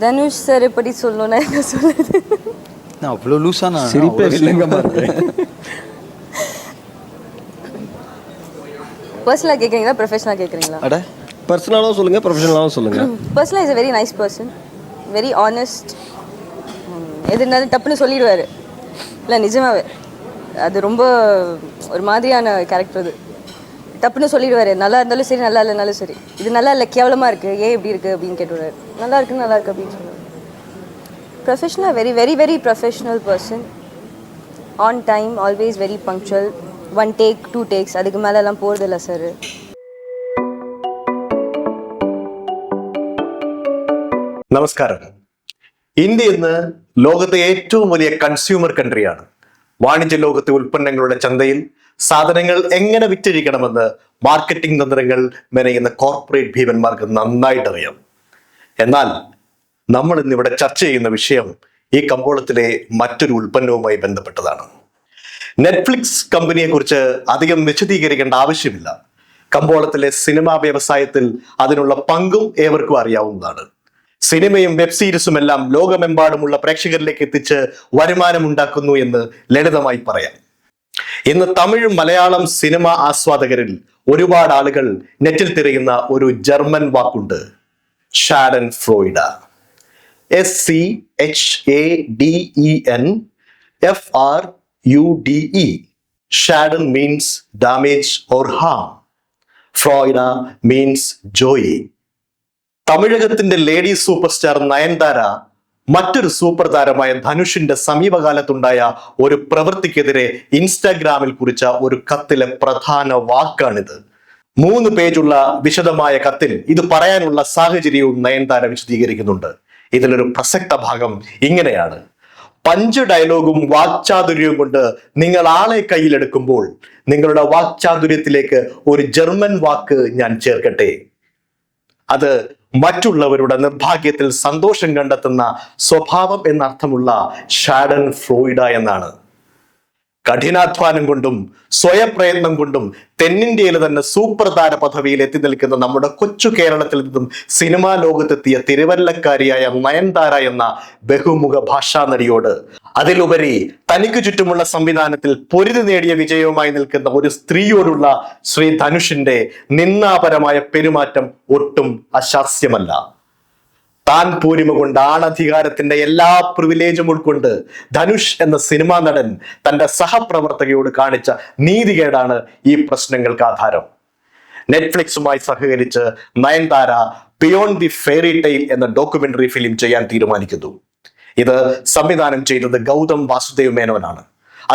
Dhanush sir எப்படி சொல்லணும்னா என்ன சொல்லுது? நான் அவ்வளோ லூஸா நான் சிரிப்பே இல்லைங்க மாட்டேன். பர்சனலாக கேட்குறீங்களா ப்ரொஃபஷனலாக கேட்குறீங்களா? அட பர்சனலாகவும் சொல்லுங்கள், ப்ரொஃபஷனலாகவும் சொல்லுங்கள். பர்சனலாக is a very nice person, very honest. எது இருந்தாலும் டப்புன்னு சொல்லிடுவார். இல்லை நிஜமாவே அது ரொம்ப ஒரு மாதிரியான கேரக்டர். அது டப்புன்னு சொல்லிடுவார். நல்லா இருந்தாலும் சரி, நல்லா இல்லைனாலும் சரி. இது நல்லா இல்லை, கேவலமாக இருக்குது, ஏன் இப்படி இருக்குது அப்படின்னு கேட்டுவிடுவார். நல்லா இருக்குது, நல்லா இருக்குது அப்படின்னு சொல்லுவார். ப்ரொஃபஷனலாக very very very professional person. On time, always very punctual. 1 take 2 takes அதுக்கு மேலெல்லாம் போகிறதில்ல சார். നമസ്കാരം. ഇന്ത്യ ഇന്ന് ലോകത്തെ ഏറ്റവും വലിയ കൺസ്യൂമർ കൺട്രിയാണ്. വാണിജ്യ ലോകത്തെ ഉൽപ്പന്നങ്ങളുടെ ചന്തയിൽ സാധനങ്ങൾ എങ്ങനെ വിറ്റഴിക്കണമെന്ന് മാർക്കറ്റിംഗ് തന്ത്രങ്ങൾ മെനയുന്ന കോർപ്പറേറ്റ് ഭീമന്മാർക്ക് നന്നായിട്ട് അറിയാം. എന്നാൽ നമ്മൾ ഇന്നിവിടെ ചർച്ച ചെയ്യുന്ന വിഷയം ഈ കമ്പോളത്തിലെ മറ്റൊരു ഉൽപ്പന്നവുമായി ബന്ധപ്പെട്ടതാണ്. നെറ്റ്ഫ്ലിക്സ് കമ്പനിയെ കുറിച്ച് അധികം വിശദീകരിക്കേണ്ട ആവശ്യമില്ല. കമ്പോളത്തിലെ സിനിമാ വ്യവസായത്തിൽ അതിനുള്ള പങ്കും ഏവർക്കും അറിയാവുന്നതാണ്. സിനിമയും വെബ് സീരീസും എല്ലാം ലോകമെമ്പാടുമുള്ള പ്രേക്ഷകരിലേക്ക് എത്തിച്ച് വരുമാനമുണ്ടാക്കുന്നു എന്ന് ലളിതമായി പറയാം. ഇന്ന് തമിഴ് മലയാളം സിനിമ ആസ്വാദകരിൽ ഒരുപാട് ആളുകൾ നെറ്റിൽ തിരയുന്ന ഒരു ജർമ്മൻ വാക്കുണ്ട്, schadenfreude. SCHADENFRUDE. Schaden means damage or harm. Freude means joy. തമിഴകത്തിന്റെ ലേഡി സൂപ്പർ സ്റ്റാർ നയൻതാര മറ്റൊരു സൂപ്പർ താരമായ ധനുഷിന്റെ സമീപകാലത്തുണ്ടായ ഒരു പ്രവൃത്തിക്കെതിരെ ഇൻസ്റ്റാഗ്രാമിൽ കുറിച്ച ഒരു കത്തിലെ പ്രധാന വാക്കാണിത്. 3 പേജുള്ള വിശദമായ കത്തിൽ ഇത് പറയാനുള്ള സാഹചര്യവും നയൻതാര വിശദീകരിക്കുന്നുണ്ട്. ഇതിലൊരു പ്രസക്ത ഭാഗം ഇങ്ങനെയാണ്: പഞ്ച് ഡയലോഗും വാക്ചാതുര്യവും കൊണ്ട് നിങ്ങൾ ആളെ കയ്യിലെടുക്കുമ്പോൾ നിങ്ങളുടെ വാക്ചാതുര്യത്തിലേക്ക് ഒരു ജർമ്മൻ വാക്ക് ഞാൻ ചേർക്കട്ടെ. അത് മറ്റുള്ളവരുടെ നിർഭാഗ്യത്തിൽ സന്തോഷം കണ്ടെത്തുന്ന സ്വഭാവം എന്നർത്ഥമുള്ള ഷാഡൻ ഫ്രോയിഡ എന്നാണ്. കഠിനാധ്വാനം കൊണ്ടും സ്വയപ്രയത്നം കൊണ്ടും തെന്നിന്ത്യയിൽ തന്നെ സൂപ്പർ താര പദവിയിൽ എത്തി നിൽക്കുന്ന നമ്മുടെ കൊച്ചു കേരളത്തിൽ നിന്നും സിനിമാ ലോകത്തെത്തിയ തിരുവല്ലക്കാരിയായ നയൻതാര എന്ന ബഹുമുഖ ഭാഷാ നടിയോട്, അതിലുപരി തനിക്ക് ചുറ്റുമുള്ള സംവിധാനത്തിൽ പൊരുതി നേടിയ വിജയവുമായി നിൽക്കുന്ന ഒരു സ്ത്രീയോടുള്ള ശ്രീ ധനുഷിന്റെ നിന്ദാപരമായ പെരുമാറ്റം ഒട്ടും അശാസ്യമല്ല. താൻ പൂരിമ കൊണ്ട് ആണധികാരത്തിന്റെ എല്ലാ പ്രിവിലേജും ഉൾക്കൊണ്ട് ധനുഷ് എന്ന സിനിമാ നടൻ തന്റെ സഹപ്രവർത്തകയോട് കാണിച്ച നീതികേടാണ് ഈ പ്രശ്നങ്ങൾക്ക് ആധാരം. നെറ്റ്ഫ്ലിക്സുമായി സഹകരിച്ച് Nayanthara beyond the fairy tail എന്ന ഡോക്യുമെന്ററി ഫിലിം ചെയ്യാൻ തീരുമാനിക്കുന്നു. ഇത് സംവിധാനം ചെയ്തത് ഗൗതം വാസുദേവ് മേനോനാണ്.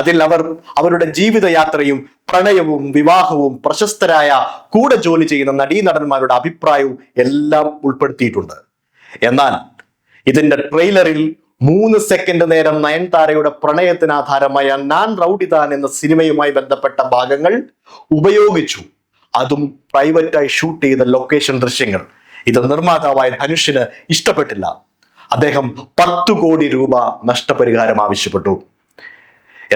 അതിൽ അവർ അവരുടെ ജീവിതയാത്രയും പ്രണയവും വിവാഹവും പ്രശസ്തരായ കൂടെ ജോലി ചെയ്യുന്ന നടീനടന്മാരുടെ അഭിപ്രായവും എല്ലാം ഉൾപ്പെടുത്തിയിട്ടുണ്ട്. എന്നാൽ ഇതിന്റെ ട്രെയിലറിൽ 3 സെക്കൻഡ് നേരം നയൻതാരയുടെ പ്രണയത്തിന് ആധാരമായ നാൻ റൗഡിതാൻ എന്ന സിനിമയുമായി ബന്ധപ്പെട്ട ഭാഗങ്ങൾ ഉപയോഗിച്ചു. അതും പ്രൈവറ്റായി ഷൂട്ട് ചെയ്ത ലൊക്കേഷൻ ദൃശ്യങ്ങൾ. ഇത് നിർമ്മാതാവായ ധനുഷിന് ഇഷ്ടപ്പെട്ടില്ല. അദ്ദേഹം 10 കോടി രൂപ നഷ്ടപരിഹാരം ആവശ്യപ്പെട്ടു.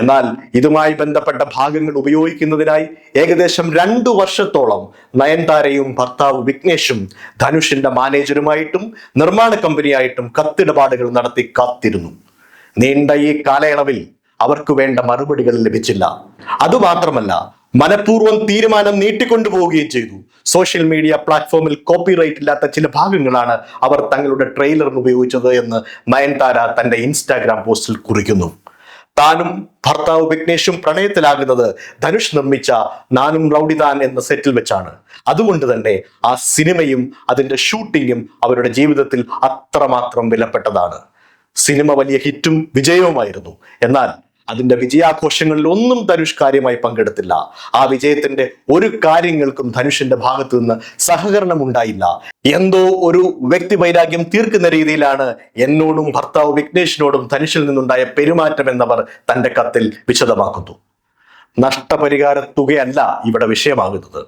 എന്നാൽ ഇതുമായി ബന്ധപ്പെട്ട ഭാഗങ്ങൾ ഉപയോഗിക്കുന്നതിനായി ഏകദേശം 2 വർഷത്തോളം നയൻതാരയും ഭർത്താവ് വിഘ്നേഷും ധനുഷിന്റെ മാനേജരുമായിട്ടും നിർമ്മാണ കമ്പനിയായിട്ടും കത്തിടപാടുകൾ നടത്തി കാത്തിരുന്നു. നീണ്ട ഈ കാലയളവിൽ അവർക്ക് വേണ്ട മറുപടികൾ ലഭിച്ചില്ല. അതുമാത്രമല്ല, മനഃപൂർവ്വം തീരുമാനം നീട്ടിക്കൊണ്ടുപോവുകയും ചെയ്തു. സോഷ്യൽ മീഡിയ പ്ലാറ്റ്ഫോമിൽ കോപ്പിറൈറ്റ് ഇല്ലാത്ത ചില ഭാഗങ്ങളാണ് അവർ തങ്ങളുടെ ട്രെയിലറിന് ഉപയോഗിച്ചത് എന്ന് നയൻതാര തന്റെ ഇൻസ്റ്റാഗ്രാം പോസ്റ്റിൽ കുറിക്കുന്നു. താനും ഭർത്താവ് വിഘ്നേഷും പ്രണയത്തിലാകുന്നത് ധനുഷ് നിർമ്മിച്ച നാനും റൗഡിതാൻ എന്ന സെറ്റിൽ വെച്ചാണ്. അതുകൊണ്ട് തന്നെ ആ സിനിമയും അതിന്റെ ഷൂട്ടിങ്ങും അവരുടെ ജീവിതത്തിൽ അത്രമാത്രം വിലപ്പെട്ടതാണ്. സിനിമ വലിയ ഹിറ്റും വിജയവുമായിരുന്നു. എന്നാൽ അതിന്റെ വിജയാഘോഷങ്ങളിൽ ഒന്നും ധനുഷ് കാര്യമായി പങ്കെടുത്തില്ല. ആ വിജയത്തിന്റെ ഒരു കാര്യങ്ങൾക്കും ധനുഷിന്റെ ഭാഗത്തു നിന്ന് സഹകരണം ഉണ്ടായില്ല. എന്തോ ഒരു വ്യക്തി വൈരാഗ്യം തീർക്കുന്ന രീതിയിലാണ് എന്നോടും ഭർത്താവ് വിഘ്നേഷിനോടും ധനുഷിൽ നിന്നുണ്ടായ പെരുമാറ്റം എന്നവർ തന്റെ കത്തിൽ വിശദമാക്കുന്നു. നഷ്ടപരിഹാര തുകയല്ല ഇവിടെ വിഷയമാകുന്നത്.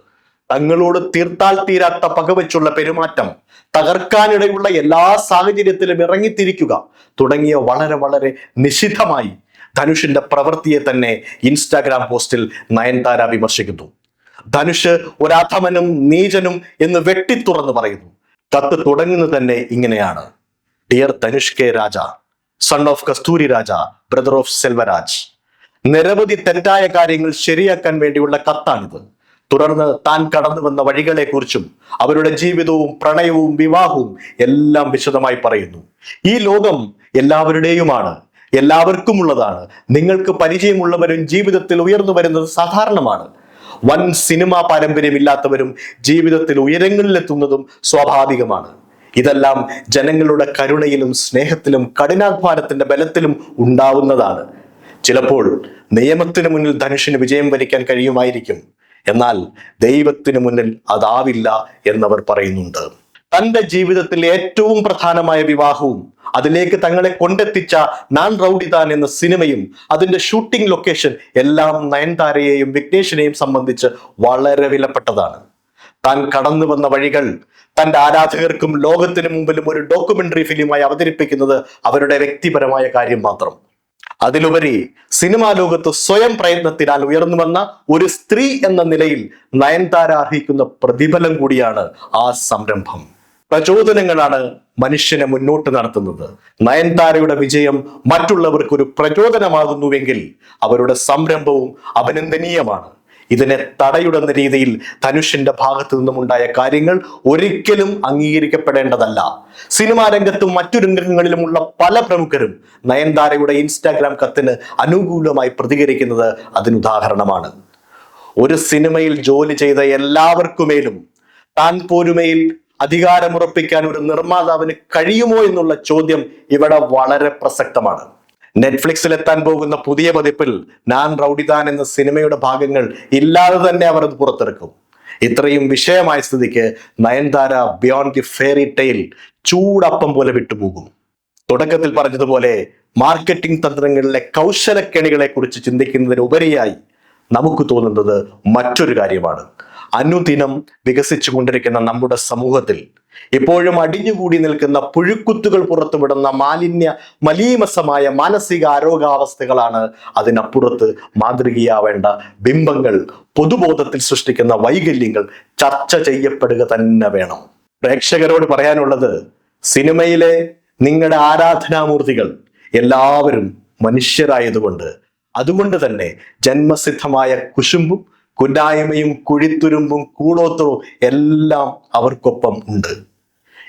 തങ്ങളോട് തീർത്താൽ തീരാത്ത പകവച്ചുള്ള പെരുമാറ്റം, തകർക്കാനിടയുള്ള എല്ലാ സാഹചര്യത്തിലും ഇറങ്ങിത്തിരിക്കുക തുടങ്ങിയ വളരെ വളരെ നിശിതമായി ധനുഷിന്റെ പ്രവൃത്തിയെ തന്നെ ഇൻസ്റ്റാഗ്രാം പോസ്റ്റിൽ നയൻതാര വിമർശിക്കുന്നു. ധനുഷ് ഒരധമനും നീചനും എന്ന് വെട്ടിത്തുറന്ന് പറയുന്നു. കത്ത് തുടങ്ങുന്നത് തന്നെ ഇങ്ങനെയാണ്: dear Dhanush K Raja, son of Kasthuri Raja, brother of Selvaraj. നിരവധി തെറ്റായ കാര്യങ്ങൾ ശരിയാക്കാൻ വേണ്ടിയുള്ള കത്താണിത്. തുടർന്ന് താൻ കടന്നു വന്ന വഴികളെക്കുറിച്ചും അവരുടെ ജീവിതവും പ്രണയവും വിവാഹവും എല്ലാം വിശദമായി പറയുന്നു. ഈ ലോകം എല്ലാവരുടെയുമാണ്, എല്ലാവർക്കുമുള്ളതാണ്. നിങ്ങൾക്ക് പരിചയമുള്ളവരും ജീവിതത്തിൽ ഉയർന്നു വരുന്നത് സാധാരണമാണ്. വൻ സിനിമാ പാരമ്പര്യമില്ലാത്തവരും ജീവിതത്തിൽ ഉയരങ്ങളിലെത്തുന്നതും സ്വാഭാവികമാണ്. ഇതെല്ലാം ജനങ്ങളുടെ കരുണയിലും സ്നേഹത്തിലും കഠിനാധ്വാനത്തിന്റെ ബലത്തിലും ഉണ്ടാവുന്നതാണ്. ചിലപ്പോൾ നിയമത്തിന് മുന്നിൽ ധനുഷിന് വിജയം വരിക്കാൻ കഴിയുമായിരിക്കും, എന്നാൽ ദൈവത്തിന് മുന്നിൽ അതാവില്ല എന്നവർ പറയുന്നുണ്ട്. തന്റെ ജീവിതത്തിൽ ഏറ്റവും പ്രധാനമായ വിവാഹവും അതിലേക്ക് തങ്ങളെ കൊണ്ടെത്തിച്ച നാൻ റൌഡിതാൻ എന്ന സിനിമയും അതിന്റെ ഷൂട്ടിംഗ് ലൊക്കേഷൻ എല്ലാം നയൻതാരയെയും വിഘ്നേഷിനെയും സംബന്ധിച്ച് വളരെ വിലപ്പെട്ടതാണ്. താൻ കടന്നു വന്ന വഴികൾ തന്റെ ആരാധകർക്കും ലോകത്തിന് മുമ്പിലും ഒരു ഡോക്യുമെന്ററി ഫിലിമായി അവതരിപ്പിക്കുന്നത് അവരുടെ വ്യക്തിപരമായ കാര്യം മാത്രം. അതിലുപരി സിനിമാ ലോകത്ത് സ്വയം പ്രയത്നത്തിനാൽ ഉയർന്നു വന്ന ഒരു സ്ത്രീ എന്ന നിലയിൽ നയൻതാര അർഹിക്കുന്ന പ്രതിഫലം കൂടിയാണ് ആ സംരംഭം. പ്രചോദനങ്ങളാണ് മനുഷ്യനെ മുന്നോട്ട് നടത്തുന്നത്. നയൻതാരയുടെ വിജയം മറ്റുള്ളവർക്ക് ഒരു പ്രചോദനമാകുന്നുവെങ്കിൽ അവരുടെ സംരംഭവും അഭിനന്ദനീയമാണ്. ഇതിനെ തടയിടുന്ന രീതിയിൽ ധനുഷിന്റെ ഭാഗത്തു നിന്നുമുണ്ടായ കാര്യങ്ങൾ ഒരിക്കലും അംഗീകരിക്കപ്പെടേണ്ടതല്ല. സിനിമാ രംഗത്തും മറ്റു രംഗങ്ങളിലുമുള്ള പല പ്രമുഖരും നയൻതാരയുടെ ഇൻസ്റ്റാഗ്രാം കത്തിന് അനുകൂലമായി പ്രതികരിക്കുന്നത് അതിനുദാഹരണമാണ്. ഒരു സിനിമയിൽ ജോലി ചെയ്ത എല്ലാവർക്കുമേലും താൻ പോരുമയിൽ അധികാരമുറപ്പിക്കാൻ ഒരു നിർമ്മാതാവിന് കഴിയുമോ എന്നുള്ള ചോദ്യം ഇവിടെ വളരെ പ്രസക്തമാണ്. നെറ്റ്ഫ്ലിക്സിൽ എത്താൻ പോകുന്ന പുതിയ പതിപ്പിൽ നാൻ റൌഡിതാൻ എന്ന സിനിമയുടെ ഭാഗങ്ങൾ ഇല്ലാതെ തന്നെ അവർ അത് പുറത്തിറക്കും. ഇത്രയും വിഷയമായ സ്ഥിതിക്ക് Nayanthara beyond the fairy tale ചൂടപ്പം പോലെ വിട്ടുപോകും. തുടക്കത്തിൽ പറഞ്ഞതുപോലെ മാർക്കറ്റിംഗ് തന്ത്രങ്ങളിലെ കൗശലക്കെണികളെ കുറിച്ച് ചിന്തിക്കുന്നതിനുപരിയായി നമുക്ക് തോന്നുന്നത് മറ്റൊരു കാര്യമാണ്. അനുദിനം വികസിച്ചു കൊണ്ടിരിക്കുന്ന നമ്മുടെ സമൂഹത്തിൽ ഇപ്പോഴും അടിഞ്ഞുകൂടി നിൽക്കുന്ന പുഴുക്കുത്തുകൾ പുറത്തുവിടുന്ന മലീമസമായ മാനസിക ആരോഗ്യാവസ്ഥകളാണ്. അതിനപ്പുറത്ത് മാതൃകയാവേണ്ട ബിംബങ്ങൾ, പൊതുബോധത്തിൽ സൃഷ്ടിക്കുന്ന വൈകല്യങ്ങൾ ചർച്ച ചെയ്യപ്പെടുക തന്നെ വേണം. പ്രേക്ഷകരോട് പറയാനുള്ളത്, സിനിമയിലെ നിങ്ങളുടെ ആരാധനാമൂർത്തികൾ എല്ലാവരും മനുഷ്യരായതുകൊണ്ട്, അതുകൊണ്ട് തന്നെ ജന്മസിദ്ധമായ കുശുമ്പും കുന്നായ്മയും കുഴിത്തുരുമ്പും കൂടോത്രവും എല്ലാം അവർക്കൊപ്പം ഉണ്ട്.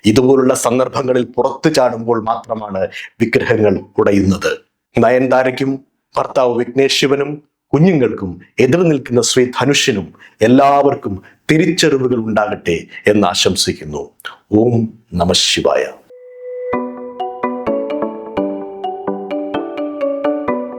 ഇതുപോലുള്ള സന്ദർഭങ്ങളിൽ പുറത്തു ചാടുമ്പോൾ മാത്രമാണ് വിഗ്രഹങ്ങൾ ഉടയുന്നത്. നയൻതാരയ്ക്കും ഭർത്താവ് വിഘ്നേഷ് ശിവനും കുഞ്ഞുങ്ങൾക്കും എതിർ നിൽക്കുന്ന ശ്രീ ധനുഷിനും എല്ലാവർക്കും തിരിച്ചറിവുകൾ ഉണ്ടാകട്ടെ എന്ന് ആശംസിക്കുന്നു. ഓം നമഃ ശിവായ.